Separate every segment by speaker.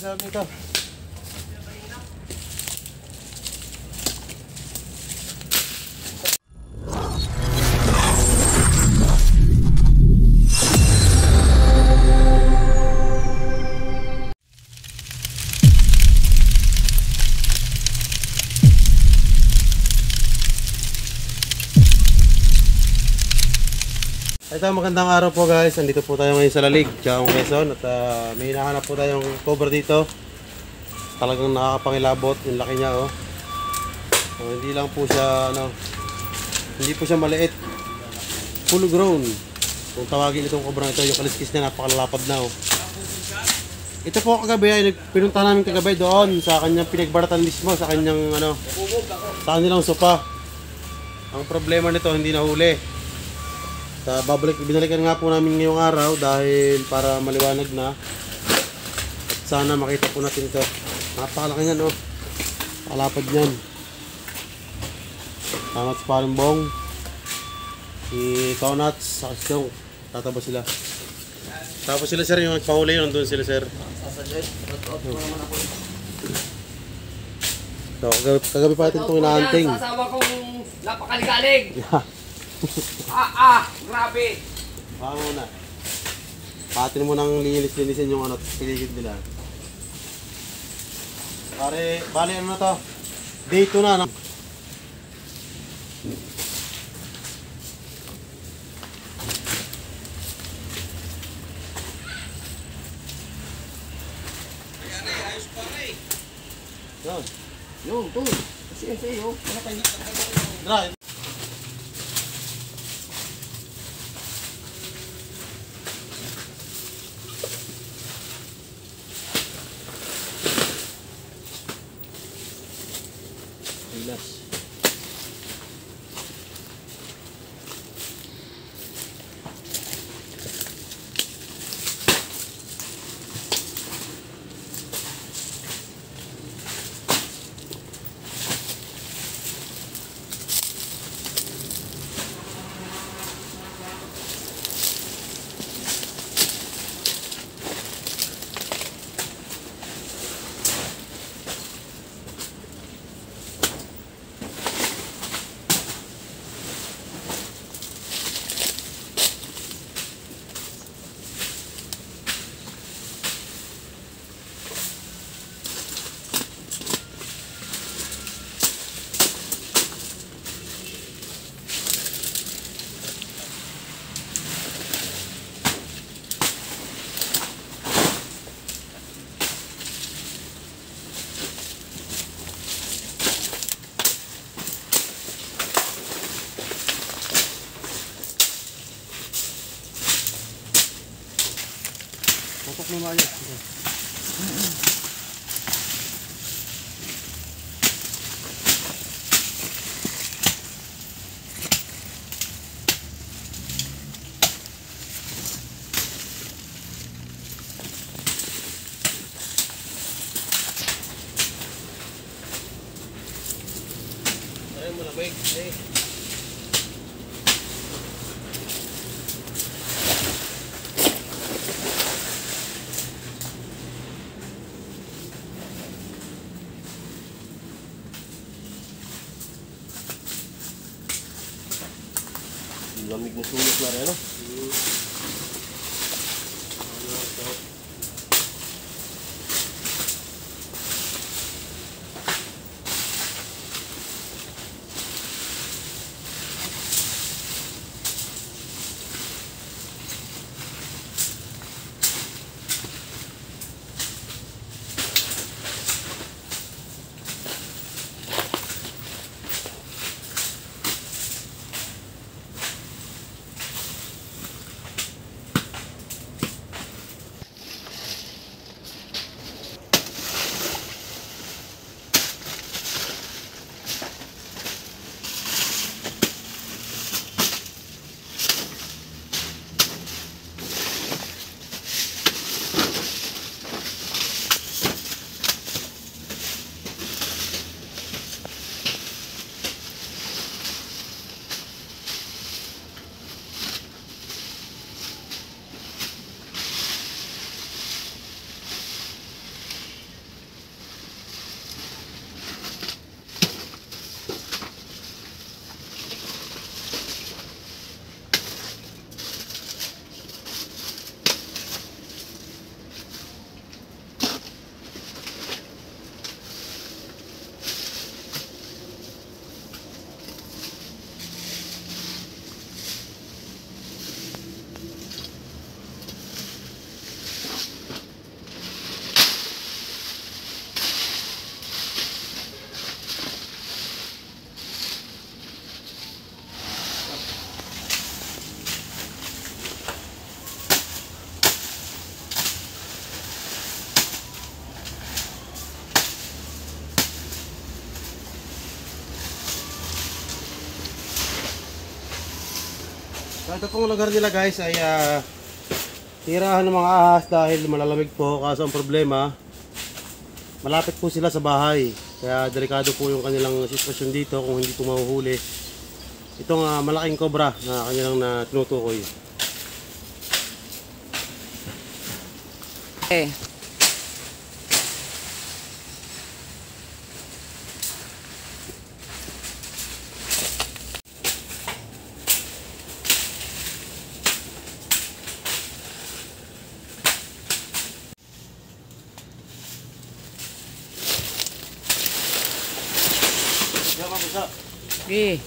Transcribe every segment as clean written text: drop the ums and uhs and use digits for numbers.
Speaker 1: Sarap nito. Ito, magandang araw po guys. Andito po tayo ngayon sa Lalig, Chaong Quezon. At may hinahanap po tayong cover dito. Talagang nakakapangilabot. Yung laki niya, oh. Hindi lang po siya, hindi po siya maliit. Full grown. Kung tawagin itong cover na ito, yung kaliskis niya napakalalapad na, oh. Ito po kagabi ay pinunta namin kagabi doon sa kanyang pinagbaratan mismo, sa kanyang, sa kanilang sopa. Ang problema nito, hindi nahuli. Binalikan nga po namin ngayong araw dahil para maliwanag na at sana makita po natin ito. Napakalaki niyan, oh. Palapad niyan. Tangat sa Palimbong, si Tonats sa Kasyong, tataba sila. Tapos sila sir, yung nagpahuli yun, doon sila sir. So, kagabi pa natin itong inaanting.
Speaker 2: Sasawa kong napakaligalig. Grabe.
Speaker 1: Baka muna. Patin mo nang linis-linisin yung piligid nila. Bali ano na to? Day 2 na.
Speaker 2: Yung, to. Kasi, yung. Wala kayo.
Speaker 1: Dra. Tutok mo ba yun? Ay, malabig. Lamig na sulit na rin, no? So ito pong lugar nila guys ay tirahan ng mga ahas dahil malalamig po. Kaso ang problema, malapit po sila sa bahay. Kaya delikado po yung kanilang sitwasyon dito kung hindi po mahuhuli itong malaking cobra na kanilang na tinutukoy.
Speaker 3: Okay. Okay.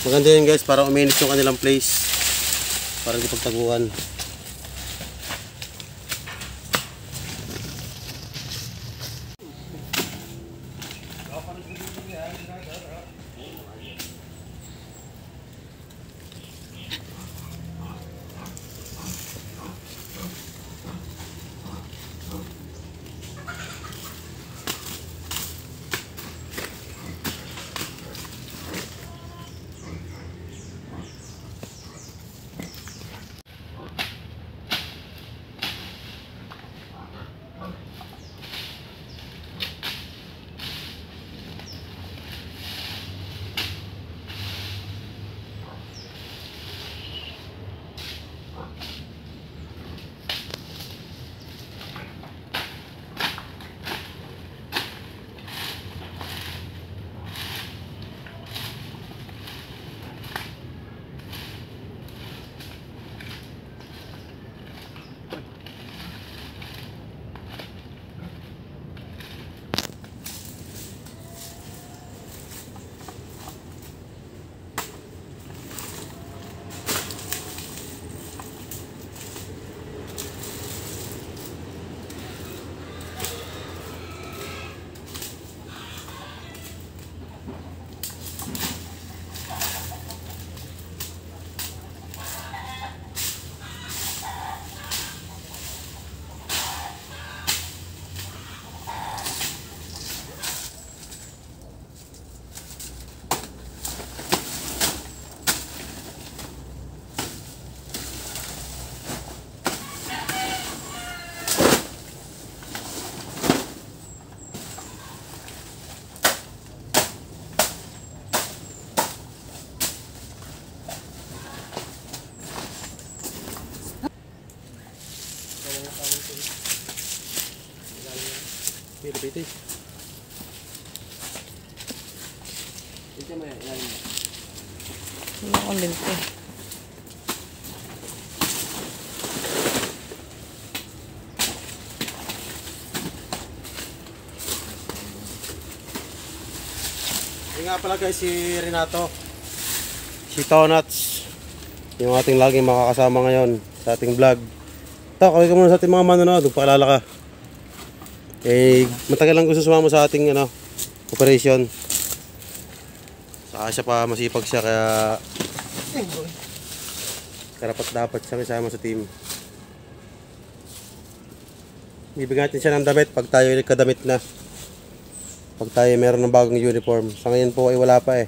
Speaker 1: Maganda yun guys para uminit yung kanilang place para hindi pagtaguan. Piti.
Speaker 2: Ito mo yan, ilalim mo.
Speaker 3: Wala akong lente.
Speaker 1: Yung nga pala guys si Renato, si Tonats, yung ating laging makakasama ngayon sa ating vlog. Ito, kawin ka muna sa ating mga manonood, paalala ka. Matagal lang gusto sumama sa ating operation. Saka siya pa masipag siya kaya karapat dapat siya kasama sa team. Bibigyan natin siya ng damit pag tayo kadamit na. Pag tayo meron ng bagong uniform. Sa ngayon po ay wala pa eh.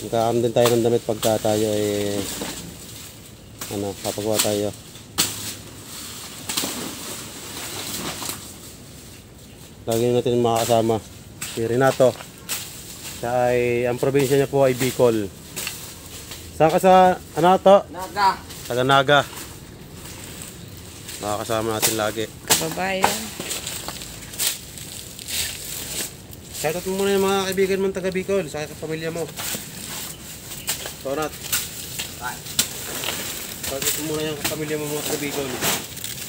Speaker 1: Magkaam din tayo ng damit pagka tayo ay papagawa tayo. Lagi natin makakasama si Renato. Siya ay, ang probinsya niya po ay Bicol. Saan ka sa, to?
Speaker 2: Naga.
Speaker 1: Taga Naga. Makakasama natin lagi.
Speaker 3: Kababayan.
Speaker 1: Shoutout mo muna yung mga kaibigan mong taga Bicol, sa pamilya mo. Tonat.
Speaker 2: Ay.
Speaker 1: Shoutout mo muna yung pamilya mo mga taga Bicol.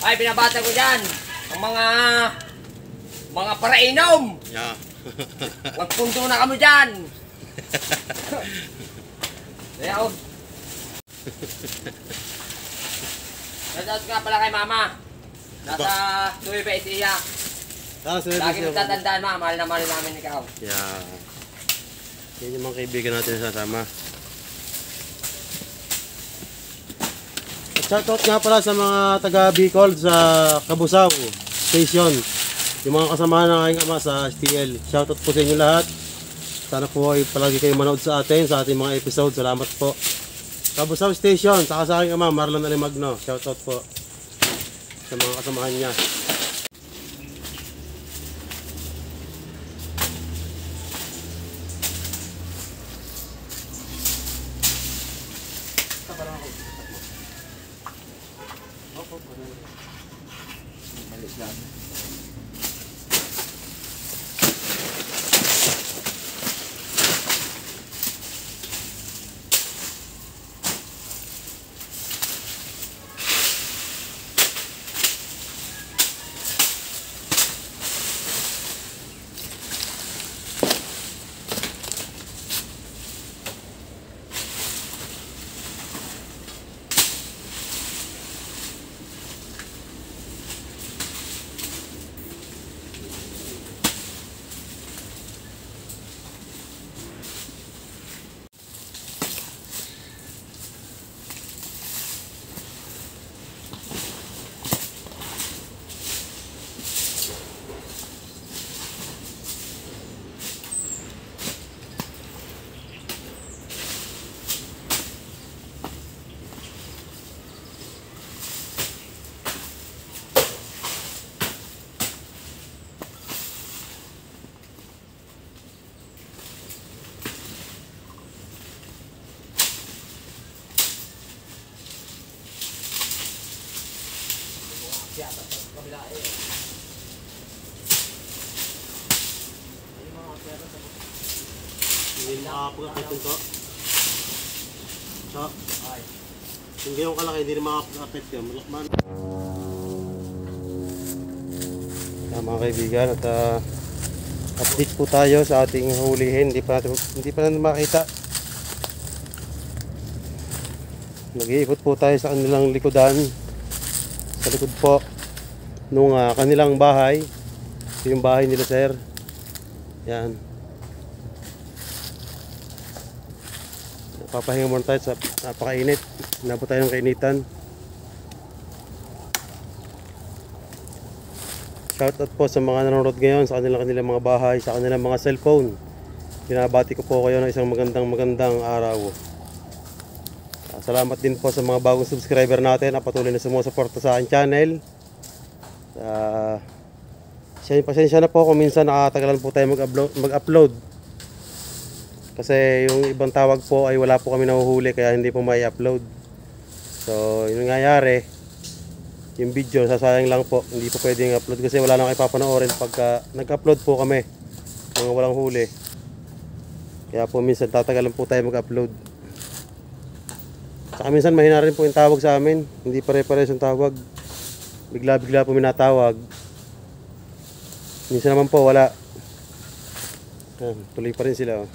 Speaker 2: Ay, binabata ko dyan. Ang mga parainom.
Speaker 1: Yeah.
Speaker 2: Wag punto na kamo dyan. Ayaw. Shoutout nga pala kay mama. Nasa Nueva Ecija. Lagi mo tatandaan ma, mahal na mahal namin ikaw.
Speaker 1: Yeah. Yan yung mga kaibigan natin na sasama. At Shoutout nga pala sa mga taga Bicol sa Kabusaw Station. Yung mga kasamahan ng aking ama sa STL. Shoutout po sa inyo lahat. Sana po ay palagi kayo manood sa atin, sa ating mga episode. Salamat po. Kabusaw Station, saka sa aking ama, Marlon Alimagno. Shoutout po sa mga kasamahan niya. Hindi makakapag-akit ito. So, yung gayong kalaki, hindi rin makakapag-akit yun. Malakman. Mga kaibigan, at update po tayo sa ating hulihin. Hindi pa natin makita. Nag-iikot po tayo sa kanilang likodan. Sa likod po nung kanilang bahay. Ito yung bahay nila, sir. Yan. Papahinga muna tayo sa napakainit. Nabot tayo ng kainitan. Shoutout po sa mga nanonood ngayon sa kanilang mga bahay, sa kanilang mga cellphone. Binabati ko po kayo ng isang magandang araw. Salamat din po sa mga bagong subscriber natin na patuloy na sumusuporta sa aking channel. Pasensya na po kung minsan nakatagalan po tayo mag-upload. Kasi yung ibang tawag po ay wala po kami nahuhuli kaya hindi po may upload. So yung nangyayari, yung video sasayang lang po, hindi po pwedeng upload kasi wala nang ipapanoorin pagka nag-upload po kami mga walang huli. Kaya po minsan tatagalan po tayo mag-upload. Saka minsan mahina rin po yung tawag sa amin, hindi pare-pares yung tawag. Bigla-bigla po minatawag. Minsan naman po wala. Tuloy pa rin sila.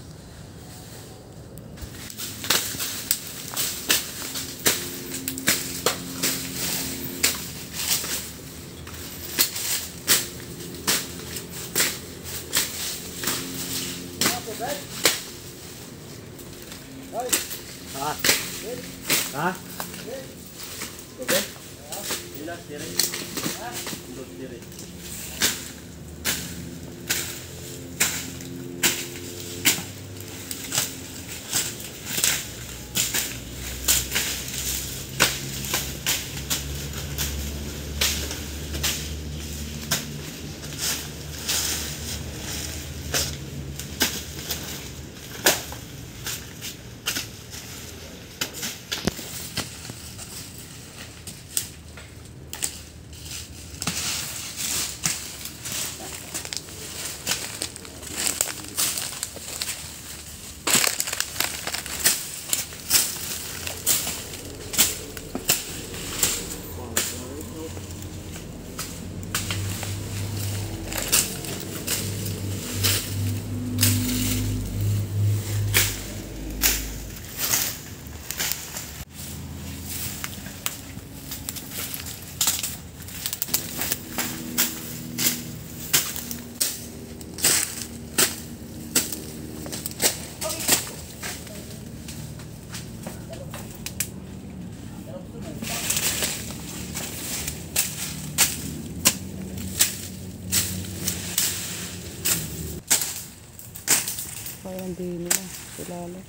Speaker 3: laki ng dihin nila. Silalo.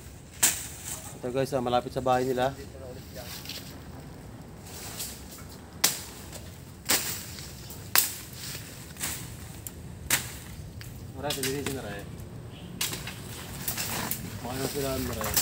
Speaker 1: Ito guys, malapit sa bahay nila. Maray, dilinisin na rin. Makanya sila na rin.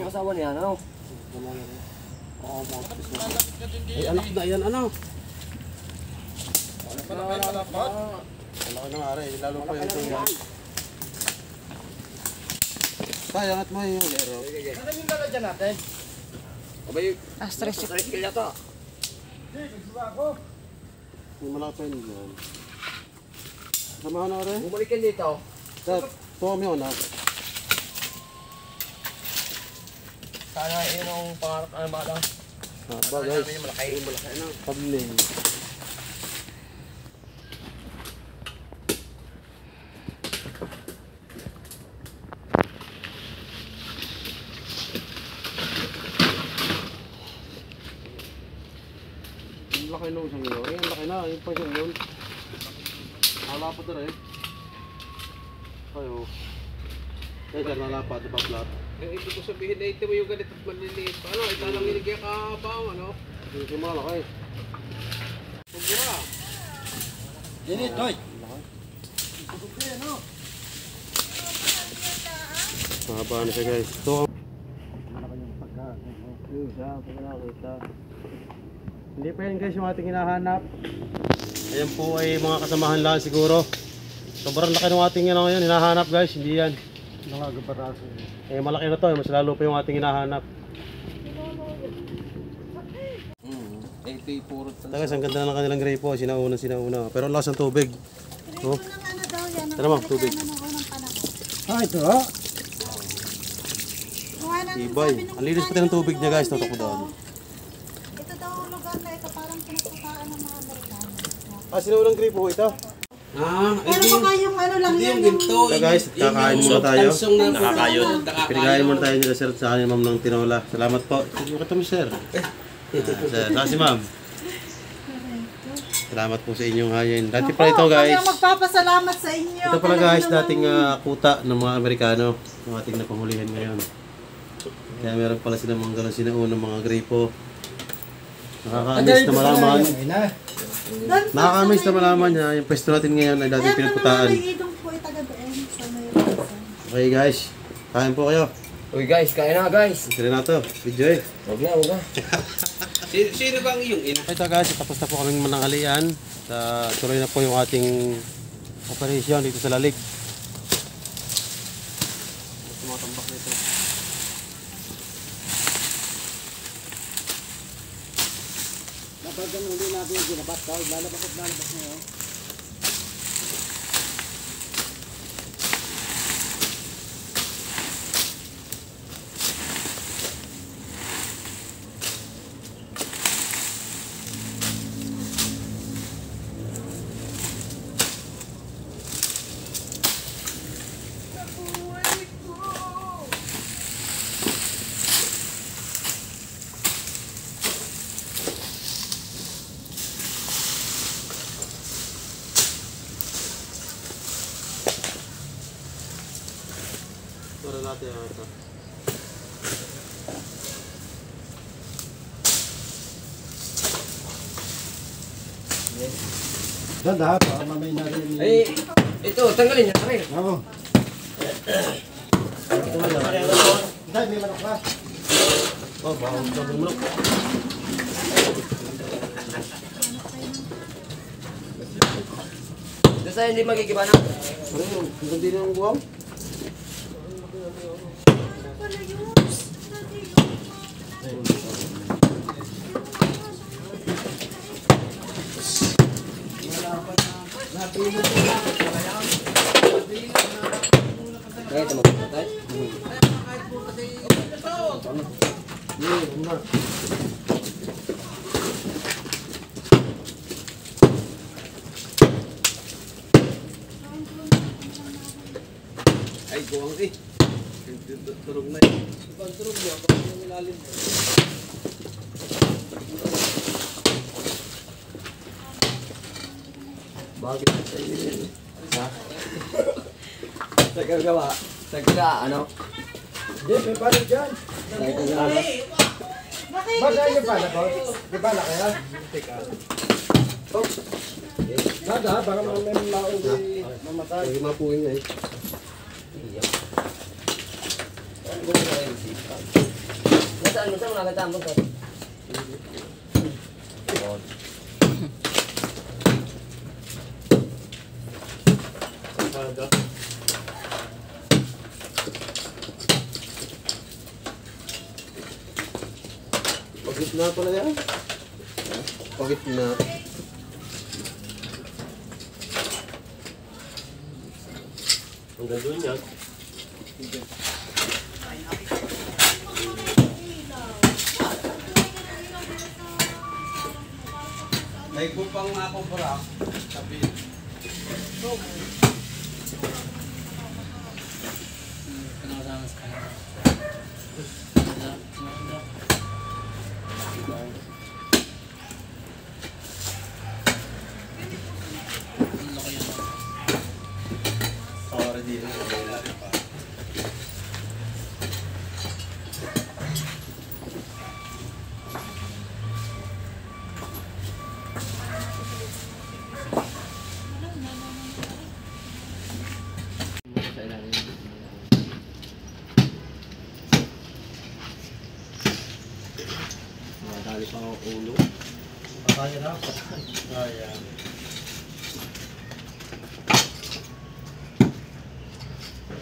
Speaker 2: Asawa niya, ano?
Speaker 1: Ay, anak na yan, ano? Malaki ng aray, lalo pa yung ito yan. Kaya, angat mo yung lero.
Speaker 2: Ano yung lalagyan natin? Abay,
Speaker 3: Astres.
Speaker 2: tricycle na to.
Speaker 1: Yung malaki pa yun yan. Samahan na aray.
Speaker 2: Bumalik yan dito.
Speaker 1: Tuwa mo yun, ha?
Speaker 2: Sana yun ang pangarap ano ba lang?
Speaker 1: Ba guys,
Speaker 2: Malaki.
Speaker 1: pabling. Ang laki nung isang yun. Ang laki na, yung pa isang yun. Nalapat na rin. Ayo. Kaya sir, nalapat, diba flat?
Speaker 4: Yung ibig ko sabihin na ito mo yung ganito at maliliit. Ano, italang iligay ka ba, ano?
Speaker 1: Hindi siya malaki.
Speaker 4: Pagura.
Speaker 2: Dinit, toy!
Speaker 1: Mahaba na siya guys. Ito ang hindi pa yan guys yung ating hinahanap. Ayan po ay mga kasamahan lang siguro. Sobrang laki ng ating ano ngayon, hinahanap guys, hindi yan. Eh malaki na to, mas lalo pa yung ating hinahanap.
Speaker 4: Ito yung puro
Speaker 1: Guys, ang ganda na ng kanilang grape, sinauna. Pero ang lakas ng tubig. Oh. Tara ma'am, tubig.
Speaker 5: Ito ha?
Speaker 1: Ibay. Ang linis pati ng tubig niya guys, tutok ko doon.
Speaker 5: Ito daw ang lugar na ito, parang pinupuntaan ng mga Amerikano.
Speaker 1: Sinaunang grape po ito.
Speaker 5: Pero baka yung ano lang yan, yung...
Speaker 1: So guys, kakain muna tayo.
Speaker 4: nakakayon.
Speaker 1: Pinagain muna tayo nila sir sa kanya ma'am ng tinola. Salamat po. Sige mo sir. Sir, si ma'am. Salamat po sa inyong hayin. Dati pala ito guys.
Speaker 5: Kami ang magpapasalamat sa inyo.
Speaker 1: Ito pala guys, dating kuta ng mga Amerikano. Yung ating napangulihan ngayon. Kaya meron pala silang mga galon sinaunang mga gripo. Nakakamiss na malaman. Nakakamiss na malaman niya. Yung pwesto natin ngayon ay dating pinagputaan.
Speaker 5: Idong po itaga doon sa may
Speaker 1: Okay guys, kain po kayo.
Speaker 2: Uy guys, kain na guys.
Speaker 1: Sige na to, video eh.
Speaker 2: Huwag na.
Speaker 4: Sino bang iyong ina?
Speaker 1: Ito guys, tapos na po kaming mananghalian. Tuloy na po yung ating operation dito sa lalig. Tumatambak nito.
Speaker 3: lalabas daw. Lalabas at lalabas na yun.
Speaker 1: Para natin ito.
Speaker 3: Ganda, baka mamay na rin.
Speaker 2: Ay, ito, tanggalin niya na rin.
Speaker 3: Oo. Dahil may manok ka.
Speaker 1: Oh, baka sabi mo lang.
Speaker 2: Doon sa'yo hindi magigiba na.
Speaker 1: Ano yun? Ang ganda ng guwaw?
Speaker 2: Kaya ito magpapatay.
Speaker 1: Ay, guwang eh. Turog na eh.
Speaker 4: Ibang turog niya, kapag yung ilalim mo.
Speaker 2: Bakit sa iyo yun? Ha? Sa gagawa? Sa gaga, ano?
Speaker 3: Hindi, may pala dyan.
Speaker 2: Sa gagawa.
Speaker 3: Baga yung pala ko. Di pala kaya? Ganda, baka mamay mauwi mamatay.
Speaker 1: Lagi mapuin nga eh.
Speaker 2: Nasaan mo sa mga katambong ko?
Speaker 1: Paga. Pagit na pala yan. Pagit na. Ang ganda niya.
Speaker 4: May kupang ako para. Sabi.
Speaker 1: Sorry, di na.
Speaker 2: Madali pa ang ulo.
Speaker 1: Kaya na. Kaya.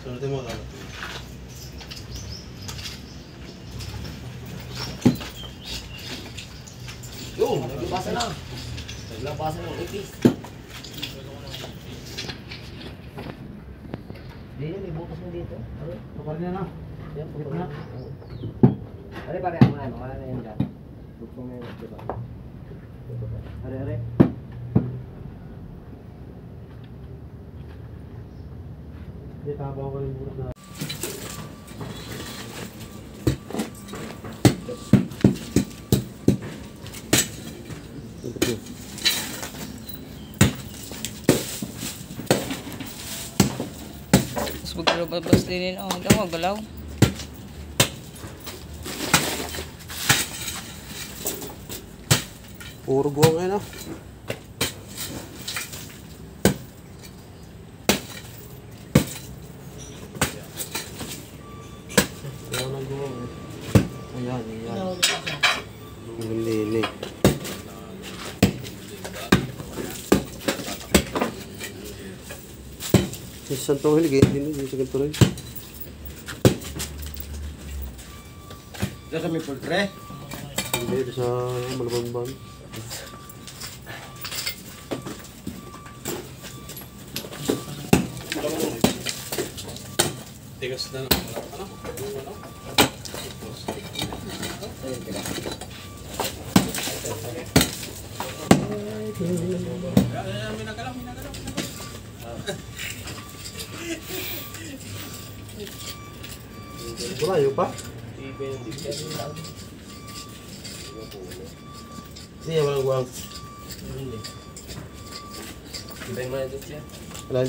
Speaker 1: Sunutin mo lang.
Speaker 2: Yung, nagbasa na. Naglabasa ng ipis. Hindi, may butas mo dito. Ano?
Speaker 3: Kapal niya na.
Speaker 2: Yan, pagkat na. Ari, pare, ako na. Makala na yan dyan. Buksan mo yun, diba? Ari, ari.
Speaker 1: Hindi, tabaw ko rin muna na.
Speaker 6: Tapos maglabas din oh, hindi ako galaw.
Speaker 1: Puro guwang eh, no? Ayaw ng guwang eh. Ayan, ayan. Ang lili. Sa Santong Hilig eh, hindi sa ganito rin.
Speaker 3: Diyan sa may pultre.
Speaker 1: Hindi, sa Malabamban. Matigas na naman. Ano? Yung ano? Malayo pa? Siya walang guwang. Alan?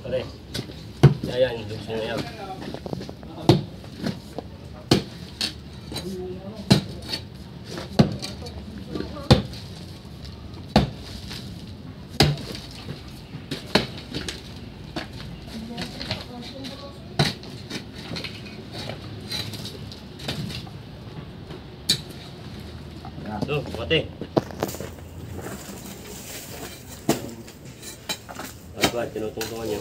Speaker 2: Pare. Ayan, yung na yan. Tuh, mati. Apa, tinutungtungan niya.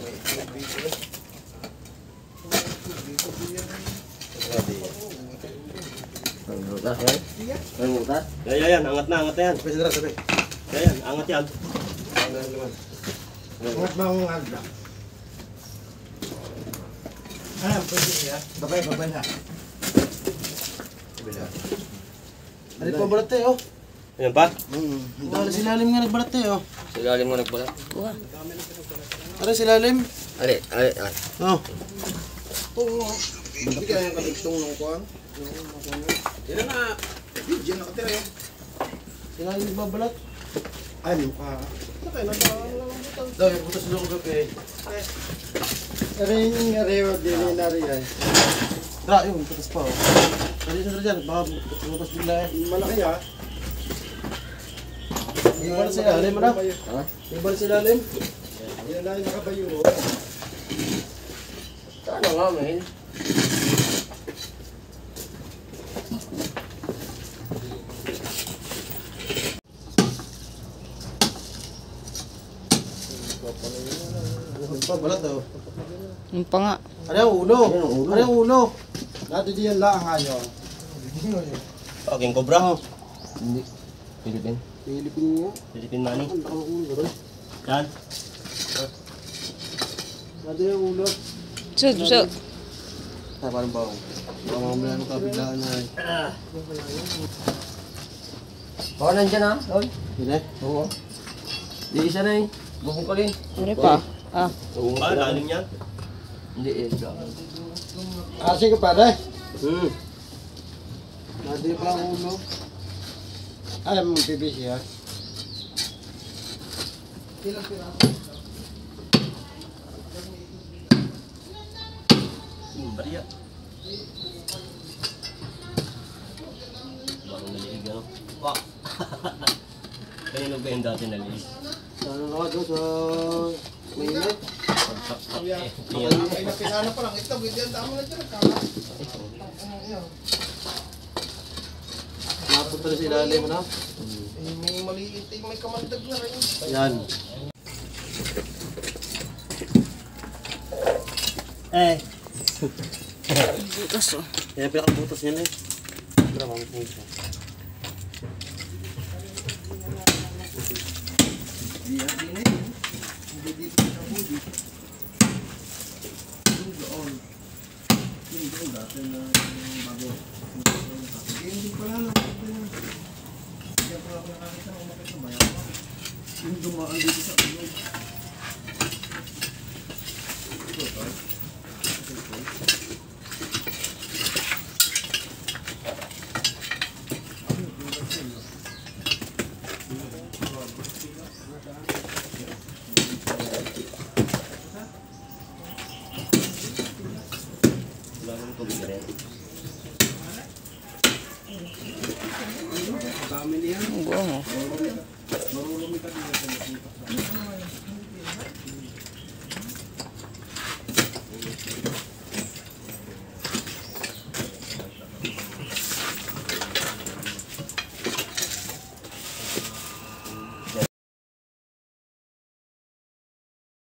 Speaker 2: Yan, angat na yan. Yan, angat yan.
Speaker 3: Angat mo ang agda. Pwede yan. Babay na.
Speaker 1: Ano pa balat tayo?
Speaker 2: Ayan pa?
Speaker 1: Dahil silalim nga nagbalat tayo.
Speaker 2: Silalim mo nagbalat.
Speaker 6: Kuha.
Speaker 1: Ano silalim?
Speaker 2: Ali.
Speaker 1: Oh.
Speaker 3: Hindi kaya yung kabigtong ng kuwan.
Speaker 4: Yan na.
Speaker 3: Diyan nakatira yun.
Speaker 1: Silalim nagbabalat.
Speaker 3: Ano ka?
Speaker 1: Daw, yung butas nyo ko gabi.
Speaker 3: Rewa din na riyan.
Speaker 1: Tra, yun, butas pa oh. Dali sa dyan, baka butas bigla eh.
Speaker 3: Malaki ha.
Speaker 1: Yung balat sa ilalim, ano? Yung balat sa ilalim?
Speaker 3: Yan lang yung nakabayo.
Speaker 2: Ano nga, man?
Speaker 1: Ano pa, balat oh.
Speaker 6: Yung pa nga.
Speaker 1: Ano yung ulo? Ano yung ulo?
Speaker 3: Dati diyan lang ngayon.
Speaker 2: Aking kobra. Hindi. Philippine. Philippine money.
Speaker 1: Ang laki ng ulo rin.
Speaker 2: Yan.
Speaker 1: Dati yung ulo.
Speaker 6: So.
Speaker 1: Ay, parang bawang. Baka mamaya nung kabiglaan na eh.
Speaker 2: Baka nandyan ha, Lol.
Speaker 1: Yun eh.
Speaker 2: Oo. Di isa na eh. Bubungkalin.
Speaker 6: Ano pa? Ah.
Speaker 2: Ba, lalim yan? Hindi eh.
Speaker 3: Kasi ka pare.
Speaker 1: Dati pa ang ulo.
Speaker 3: Ay, mong PVC ha.
Speaker 2: Bariya. Bakong naliig ano? Wah! Kanino ba yung dati naliig?
Speaker 1: Sana na ka doon sa mainit.
Speaker 3: Ay, napinano pa lang. Ito, ganyan tama na dyan.
Speaker 1: Napunta na sa ilalim, ano?
Speaker 3: May maliit, may kamandag na rin.
Speaker 1: Yan.
Speaker 6: Butas oh.
Speaker 1: Yan ang pinakabutas yan eh. Pero mamit mo siya.
Speaker 2: tubig rin.
Speaker 6: Ang buong oh.